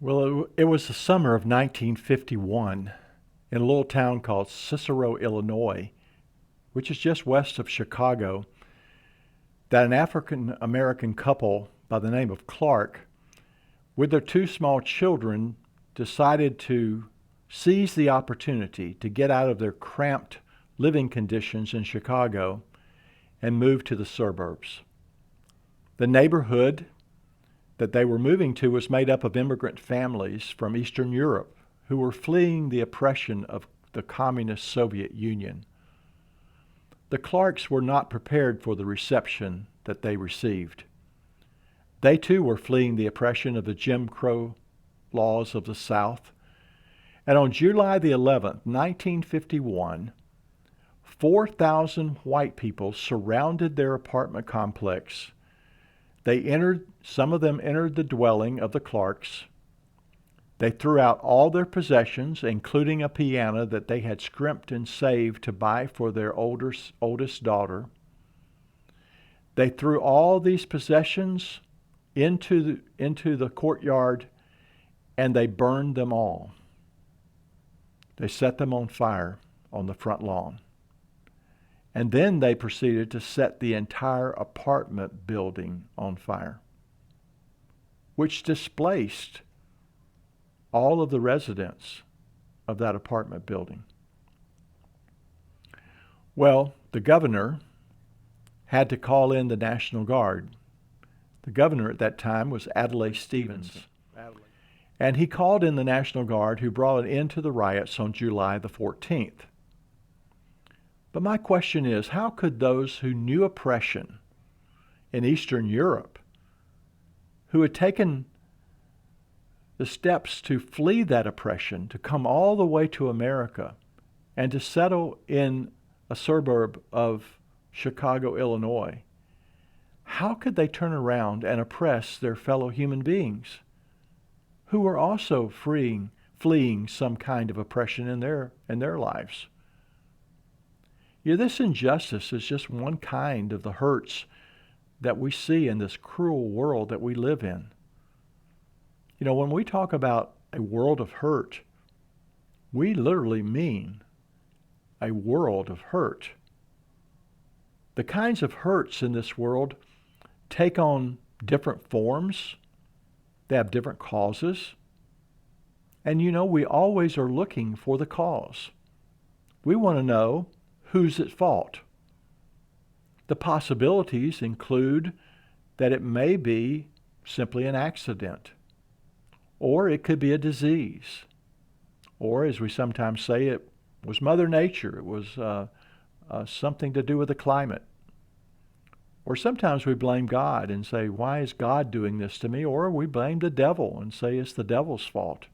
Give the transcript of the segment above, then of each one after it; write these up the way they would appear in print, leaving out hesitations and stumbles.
Well, it was the summer of 1951 in a little town called Cicero, Illinois, which is just west of Chicago, that an African American couple by the name of Clark, with their two small children, decided to seize the opportunity to get out of their cramped living conditions in Chicago and move to the suburbs. The neighborhood that they were moving to was made up of immigrant families from Eastern Europe who were fleeing the oppression of the communist Soviet Union. The Clarks were not prepared for the reception that they received. They too were fleeing the oppression of the Jim Crow laws of the South. And on July the 11th, 1951, 4,000 white people surrounded their apartment complex. Some of them entered the dwelling of the Clarks. They threw out all their possessions, including a piano that they had scrimped and saved to buy for their oldest daughter. They threw all these possessions into the courtyard, and they burned them all. They set them on fire on the front lawn. And then they proceeded to set the entire apartment building on fire, which displaced all of the residents of that apartment building. Well, the governor had to call in the National Guard. The governor at that time was Adlai Stevenson. And he called in the National Guard, who brought an end to the riots on July the 14th. But my question is, how could those who knew oppression in Eastern Europe, who had taken the steps to flee that oppression, to come all the way to America and to settle in a suburb of Chicago, Illinois, how could they turn around and oppress their fellow human beings who were also fleeing some kind of oppression in their lives? This injustice is just one kind of the hurts that we see in this cruel world that we live in. When we talk about a world of hurt, we literally mean a world of hurt. The kinds of hurts in this world take on different forms. They have different causes. And we always are looking for the cause. We want to know who's at fault. The possibilities include that it may be simply an accident, or it could be a disease, or as we sometimes say, it was Mother Nature. It was something to do with the climate. Or sometimes we blame God and say, why is God doing this to me? Or we blame the devil and say it's the devil's fault.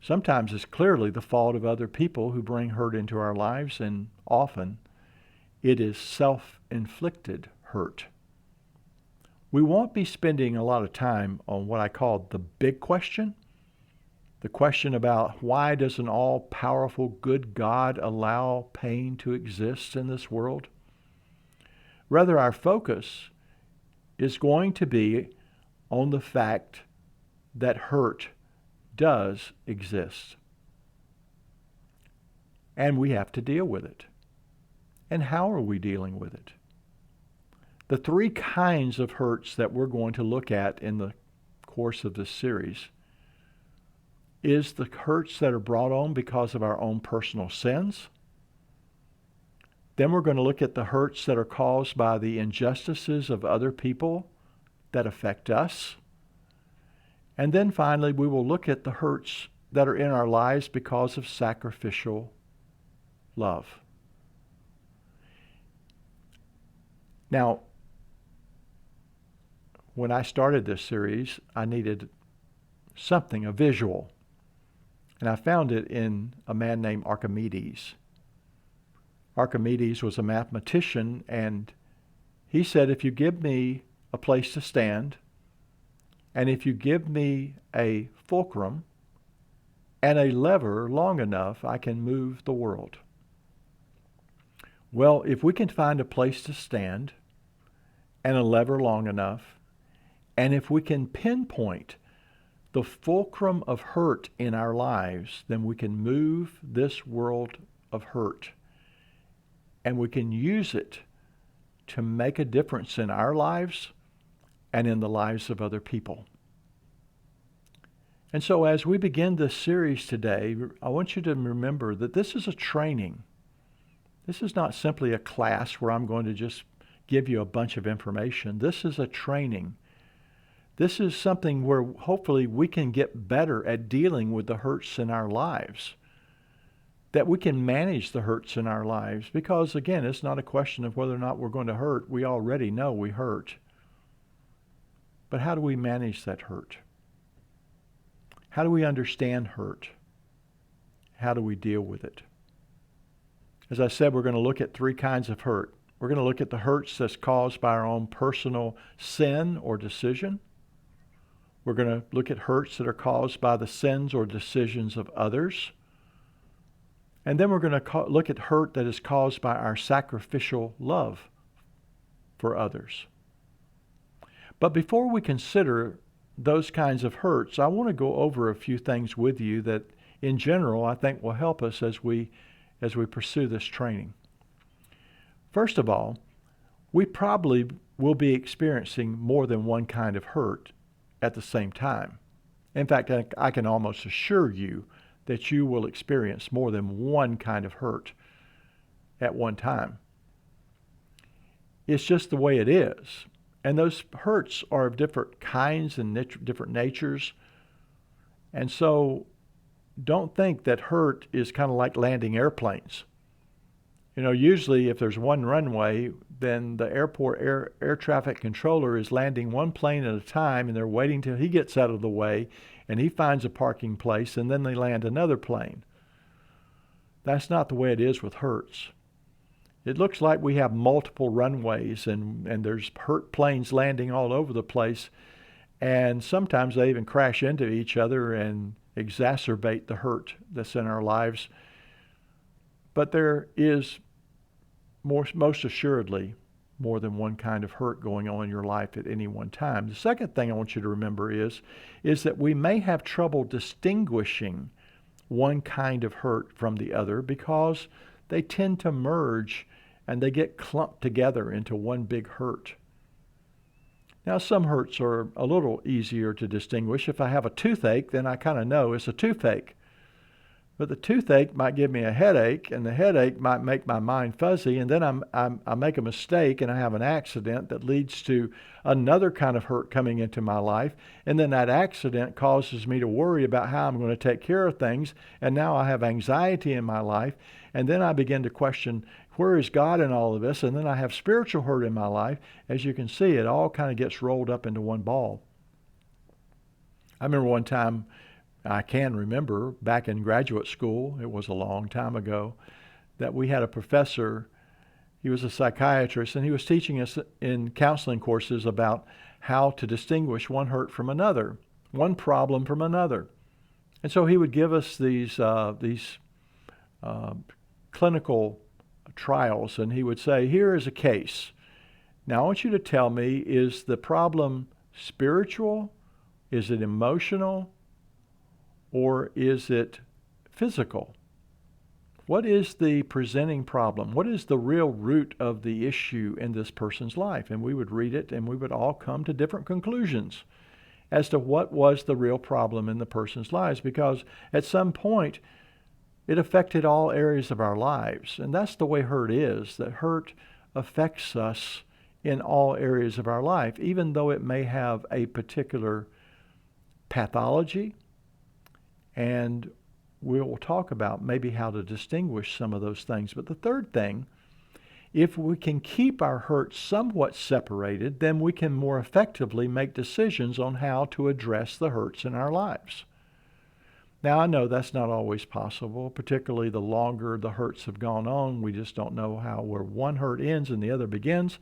Sometimes it's clearly the fault of other people who bring hurt into our lives, and often it is self-inflicted hurt. We won't be spending a lot of time on what I call the big question, the question about why does an all-powerful good God allow pain to exist in this world? Rather, our focus is going to be on the fact that hurt does exist. And we have to deal with it. And how are we dealing with it? The three kinds of hurts that we're going to look at in the course of this series is the hurts that are brought on because of our own personal sins. Then we're going to look at the hurts that are caused by the injustices of other people that affect us. And then finally, we will look at the hurts that are in our lives because of sacrificial love. Now, when I started this series, I needed something, a visual. And I found it in a man named Archimedes. Archimedes was a mathematician, and he said, if you give me a place to stand, and if you give me a fulcrum and a lever long enough, I can move the world. Well, if we can find a place to stand and a lever long enough, and if we can pinpoint the fulcrum of hurt in our lives, then we can move this world of hurt and we can use it to make a difference in our lives and in the lives of other people. And so as we begin this series today, I want you to remember that this is a training. This is not simply a class where I'm going to just give you a bunch of information. This is a training. This is something where hopefully we can get better at dealing with the hurts in our lives, that we can manage the hurts in our lives, because again, it's not a question of whether or not we're going to hurt. We already know we hurt. But how do we manage that hurt? How do we understand hurt? How do we deal with it? As I said, we're going to look at three kinds of hurt. We're going to look at the hurts that's caused by our own personal sin or decision. We're going to look at hurts that are caused by the sins or decisions of others. And then we're going to look at hurt that is caused by our sacrificial love for others. But before we consider those kinds of hurts, I want to go over a few things with you that in general I think will help us as we pursue this training. First of all, we probably will be experiencing more than one kind of hurt at the same time. In fact, I can almost assure you that you will experience more than one kind of hurt at one time. It's just the way it is. And those hurts are of different kinds and different natures. And so don't think that hurt is kind of like landing airplanes. You know, usually if there's one runway, then the airport air traffic controller is landing one plane at a time, and they're waiting till he gets out of the way and he finds a parking place, and then they land another plane. That's not the way it is with hurts. It looks like we have multiple runways and there's hurt planes landing all over the place, and sometimes they even crash into each other and exacerbate the hurt that's in our lives. But there is most assuredly more than one kind of hurt going on in your life at any one time. The second thing I want you to remember is that we may have trouble distinguishing one kind of hurt from the other because they tend to merge and they get clumped together into one big hurt. Now, some hurts are a little easier to distinguish. If I have a toothache, then I kind of know it's a toothache. But the toothache might give me a headache, and the headache might make my mind fuzzy, and then I make a mistake and I have an accident that leads to another kind of hurt coming into my life, and then that accident causes me to worry about how I'm going to take care of things, and now I have anxiety in my life, and then I begin to question, where is God in all of this? And then I have spiritual hurt in my life. As you can see, it all kind of gets rolled up into one ball. I remember one time, I can remember back in graduate school, it was a long time ago, that we had a professor. He was a psychiatrist, and he was teaching us in counseling courses about how to distinguish one hurt from another, one problem from another. And so he would give us these clinical trials, and he would say, here is a case. Now I want you to tell me, is the problem spiritual? Is it emotional? Or is it physical? What is the presenting problem? What is the real root of the issue in this person's life? And we would read it, and we would all come to different conclusions as to what was the real problem in the person's lives, because at some point it affected all areas of our lives. And that's the way hurt is, that hurt affects us in all areas of our life, even though it may have a particular pathology. And we will talk about maybe how to distinguish some of those things. But the third thing, if we can keep our hurt somewhat separated, then we can more effectively make decisions on how to address the hurts in our lives. Now, I know that's not always possible, particularly the longer the hurts have gone on. We just don't know where one hurt ends and the other begins.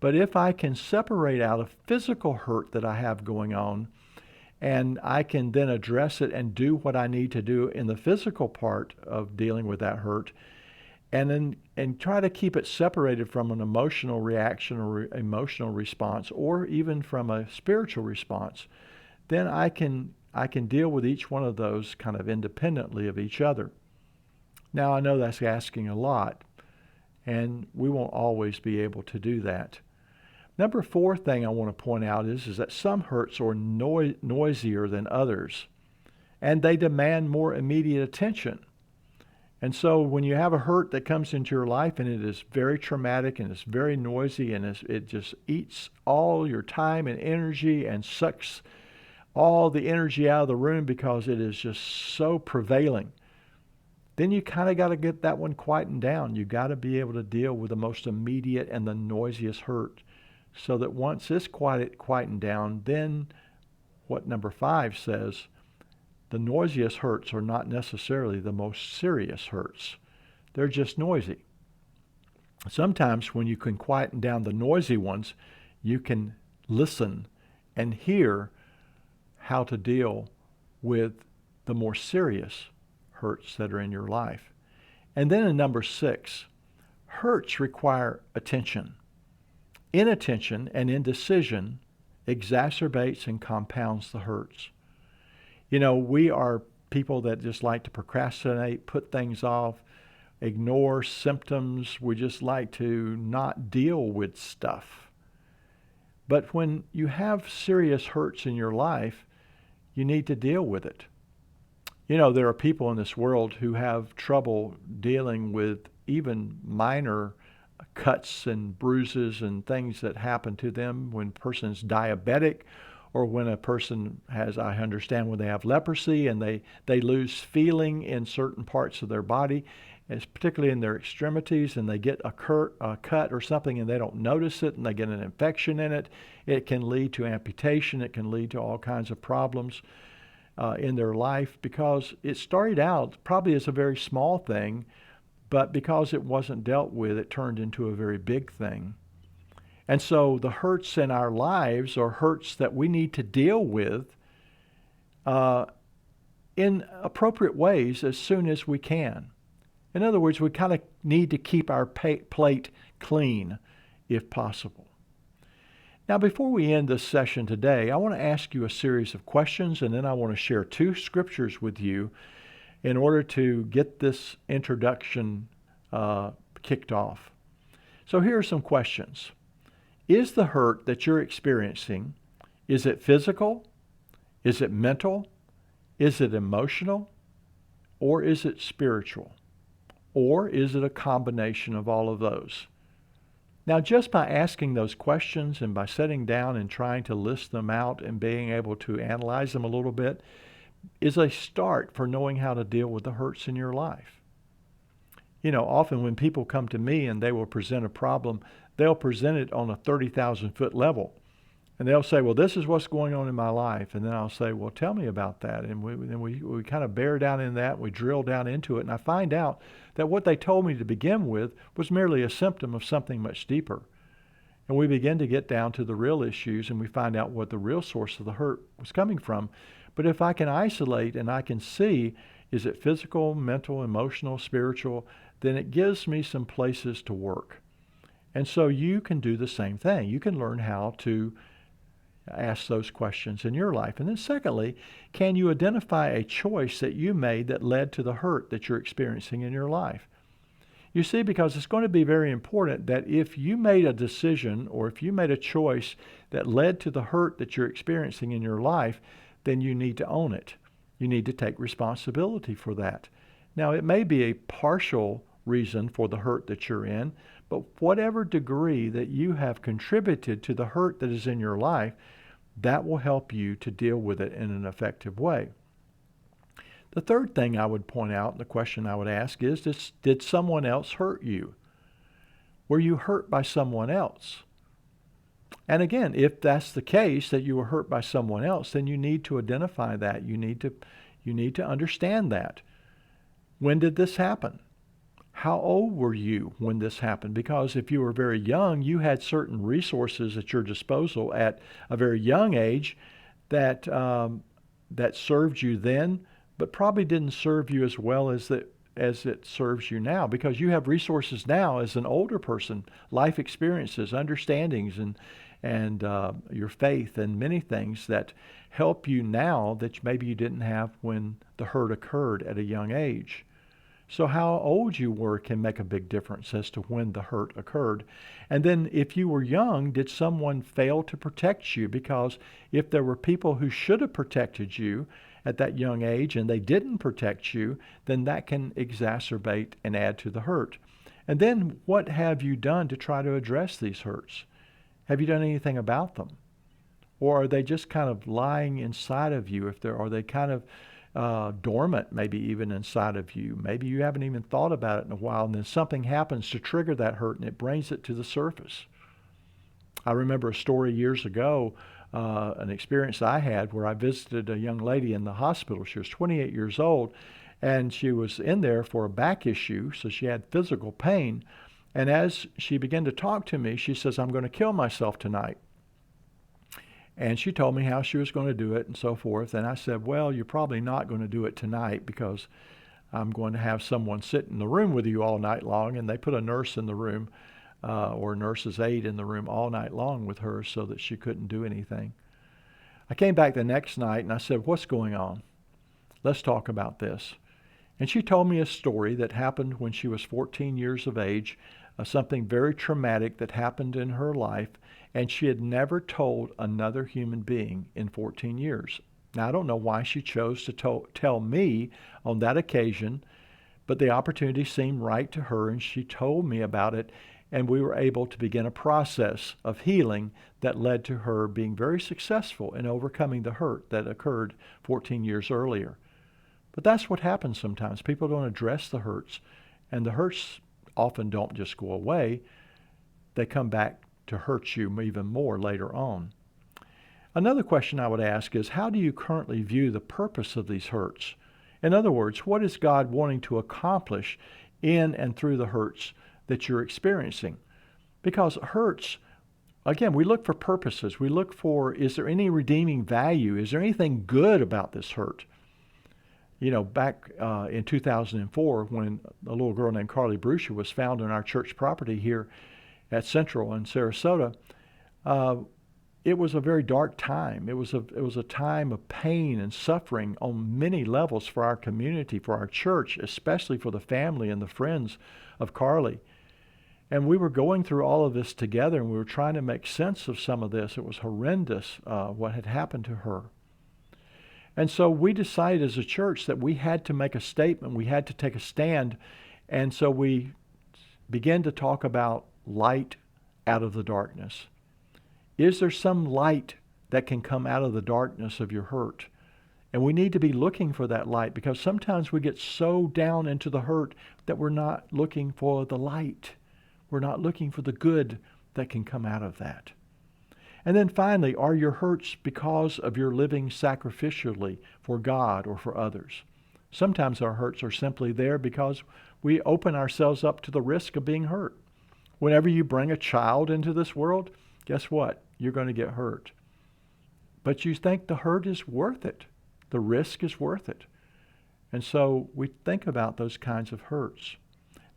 But if I can separate out a physical hurt that I have going on, and I can then address it and do what I need to do in the physical part of dealing with that hurt, and try to keep it separated from an emotional reaction or emotional response, or even from a spiritual response, then I can I can deal with each one of those kind of independently of each other. Now, I know that's asking a lot, and we won't always be able to do that. Number four thing I want to point out is that some hurts are noisier than others, and they demand more immediate attention. And so when you have a hurt that comes into your life and it is very traumatic and it's very noisy and it just eats all your time and energy and sucks all the energy out of the room because it is just so prevailing, then you kind of got to get that one quietened down. You got to be able to deal with the most immediate and the noisiest hurt, so that once it's quietened down, then what number 5 says, the noisiest hurts are not necessarily the most serious hurts. They're just noisy. Sometimes when you can quieten down the noisy ones, you can listen and hear how to deal with the more serious hurts that are in your life. And then in number 6, hurts require attention. Inattention and indecision exacerbates and compounds the hurts. You know, we are people that just like to procrastinate, put things off, ignore symptoms. We just like to not deal with stuff. But when you have serious hurts in your life, you need to deal with it. You know, there are people in this world who have trouble dealing with even minor cuts and bruises and things that happen to them when a person's diabetic, or when a person has, I understand, when they have leprosy and they lose feeling in certain parts of their body, it's particularly in their extremities, and they get a cut or something and they don't notice it and they get an infection in it. It can lead to amputation. It can lead to all kinds of problems in their life, because it started out probably as a very small thing, but because it wasn't dealt with, it turned into a very big thing. And so the hurts in our lives are hurts that we need to deal with in appropriate ways as soon as we can. In other words, we kind of need to keep our plate clean if possible. Now, before we end this session today, I want to ask you a series of questions, and then I want to share 2 scriptures with you in order to get this introduction kicked off. So here are some questions. Is the hurt that you're experiencing, is it physical? Is it mental? Is it emotional? Or is it spiritual? Or is it a combination of all of those? Now, just by asking those questions and by sitting down and trying to list them out and being able to analyze them a little bit is a start for knowing how to deal with the hurts in your life. You know, often when people come to me and they will present a problem, they'll present it on a 30,000-foot level. And they'll say, well, this is what's going on in my life. And then I'll say, well, tell me about that. And we kind of bear down in that. We drill down into it. And I find out that what they told me to begin with was merely a symptom of something much deeper. And we begin to get down to the real issues, and we find out what the real source of the hurt was coming from. But if I can isolate and I can see, is it physical, mental, emotional, spiritual, then it gives me some places to work. And so you can do the same thing. You can learn how to ask those questions in your life. And then secondly, can you identify a choice that you made that led to the hurt that you're experiencing in your life? You see, because it's going to be very important that if you made a decision or if you made a choice that led to the hurt that you're experiencing in your life, then you need to own it. You need to take responsibility for that. Now, it may be a partial reason for the hurt that you're in, but whatever degree that you have contributed to the hurt that is in your life, that will help you to deal with it in an effective way. The third thing I would point out, the question I would ask is, did someone else hurt you? Were you hurt by someone else? And again, if that's the case, that you were hurt by someone else, then you need to identify that. You need to understand that. When did this happen? How old were you when this happened? Because if you were very young, you had certain resources at your disposal at a very young age that served you then, but probably didn't serve you as well as it serves you now, because you have resources now as an older person, life experiences, understandings, and your faith and many things that help you now that maybe you didn't have when the hurt occurred at a young age. So how old you were can make a big difference as to when the hurt occurred. And then if you were young, did someone fail to protect you? Because if there were people who should have protected you at that young age and they didn't protect you, then that can exacerbate and add to the hurt. And then what have you done to try to address these hurts? Have you done anything about them? Or are they just kind of lying inside of you? Are they kind of dormant, maybe even inside of you? Maybe you haven't even thought about it in a while, and then something happens to trigger that hurt, and it brings it to the surface. I remember a story years ago, an experience I had where I visited a young lady in the hospital. She was 28 years old, and she was in there for a back issue, so she had physical pain. And as she began to talk to me, she says, "I'm going to kill myself tonight." And she told me how she was going to do it and so forth. And I said, "Well, you're probably not going to do it tonight because I'm going to have someone sit in the room with you all night long." And they put a nurse in the room or a nurse's aide in the room all night long with her so that she couldn't do anything. I came back the next night and I said, "What's going on? Let's talk about this." And she told me a story that happened when she was 14 years of age, something very traumatic that happened in her life, and she had never told another human being in 14 years. Now, I don't know why she chose to tell me on that occasion, but the opportunity seemed right to her, and she told me about it, and we were able to begin a process of healing that led to her being very successful in overcoming the hurt that occurred 14 years earlier. But that's what happens sometimes. People don't address the hurts, and the hurts often don't just go away. They come back to hurt you even more later on. Another question I would ask is, how do you currently view the purpose of these hurts? In other words, what is God wanting to accomplish in and through the hurts that you're experiencing? Because hurts, again, we look for purposes. We look for, is there any redeeming value? Is there anything good about this hurt? You know, back in 2004, when a little girl named Carly Bruscia was found on our church property here at Central in Sarasota, it was a very dark time. It was a time of pain and suffering on many levels for our community, for our church, especially for the family and the friends of Carly. And we were going through all of this together, and we were trying to make sense of some of this. It was horrendous what had happened to her. And so we decided as a church that we had to make a statement. We had to take a stand. And so we began to talk about light out of the darkness. Is there some light that can come out of the darkness of your hurt? And we need to be looking for that light, because sometimes we get so down into the hurt that we're not looking for the light. We're not looking for the good that can come out of that. And then finally, are your hurts because of your living sacrificially for God or for others? Sometimes our hurts are simply there because we open ourselves up to the risk of being hurt. Whenever you bring a child into this world, guess what? You're going to get hurt. But you think the hurt is worth it. The risk is worth it. And so we think about those kinds of hurts.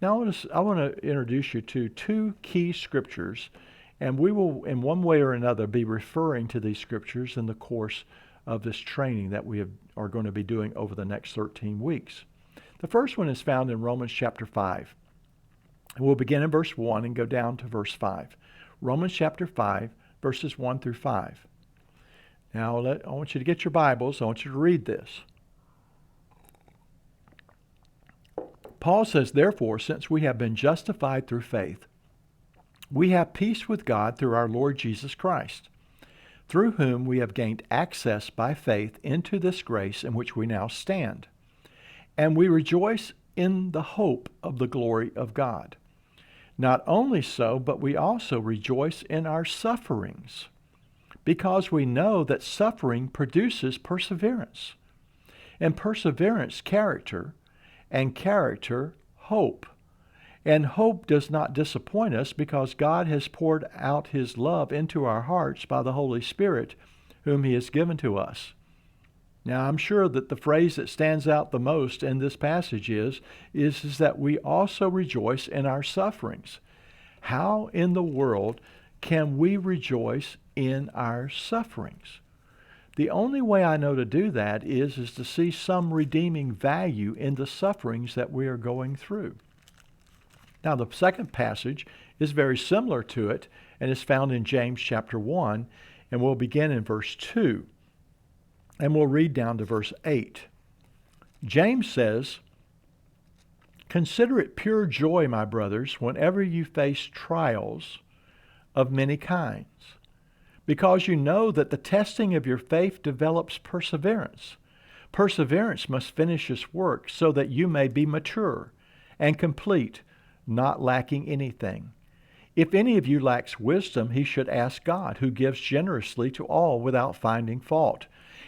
Now I want to introduce you to two key scriptures, and we will, in one way or another, be referring to these scriptures in the course of this training that we are going to be doing over the next 13 weeks. The first one is found in Romans chapter 5. We'll begin in verse 1 and go down to verse 5. Romans chapter 5, verses 1 through 5. Now, I want you to get your Bibles. I want you to read this. Paul says, "Therefore, since we have been justified through faith, we have peace with God through our Lord Jesus Christ, through whom we have gained access by faith into this grace in which we now stand. And we rejoice in the hope of the glory of God. Not only so, but we also rejoice in our sufferings, because we know that suffering produces perseverance, and perseverance, character, and character, hope. And hope does not disappoint us, because God has poured out his love into our hearts by the Holy Spirit, whom he has given to us." Now, I'm sure that the phrase that stands out the most in this passage is that we also rejoice in our sufferings. How in the world can we rejoice in our sufferings? The only way I know to do that is to see some redeeming value in the sufferings that we are going through. Now, the second passage is very similar to it and is found in James chapter 1, and we'll begin in verse 2, and we'll read down to verse 8. James says, "Consider it pure joy, my brothers, whenever you face trials of many kinds, because you know that the testing of your faith develops perseverance. Perseverance must finish its work so that you may be mature and complete, not lacking anything. If any of you lacks wisdom, he should ask God, who gives generously to all without finding fault,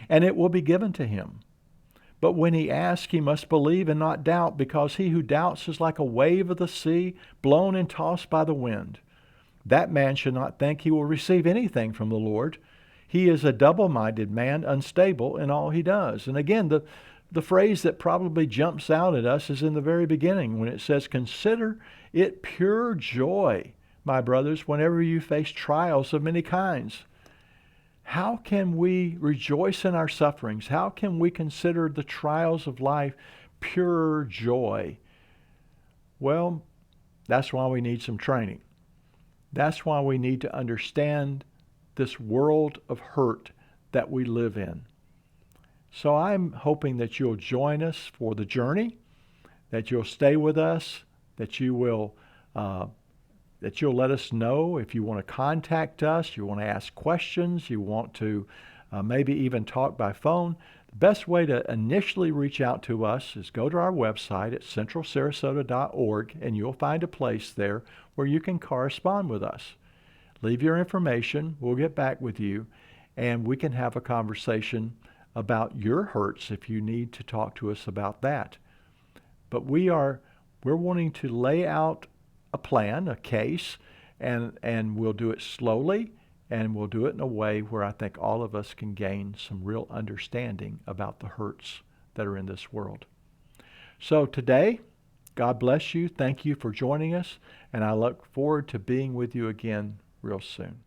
and it will be given to him. But when he asks, he must believe and not doubt, because he who doubts is like a wave of the sea, blown and tossed by the wind. That man should not think he will receive anything from the Lord. He is a double-minded man, unstable in all he does." And again, the phrase that probably jumps out at us is in the very beginning when it says, "Consider it pure joy, my brothers, whenever you face trials of many kinds." How can we rejoice in our sufferings? How can we consider the trials of life pure joy? Well, that's why we need some training. That's why we need to understand this world of hurt that we live in. So I'm hoping that you'll join us for the journey, that you'll stay with us, that you'll let us know if you want to contact us, you want to ask questions, you want to maybe even talk by phone. The best way to initially reach out to us is go to our website at centralsarasota.org, and you'll find a place there where you can correspond with us. Leave your information, we'll get back with you, and we can have a conversation about your hurts if you need to talk to us about that. But we're wanting to lay out a plan, a case, and we'll do it slowly, and we'll do it in a way where I think all of us can gain some real understanding about the hurts that are in this world. So today, God bless you. Thank you for joining us, and I look forward to being with you again real soon.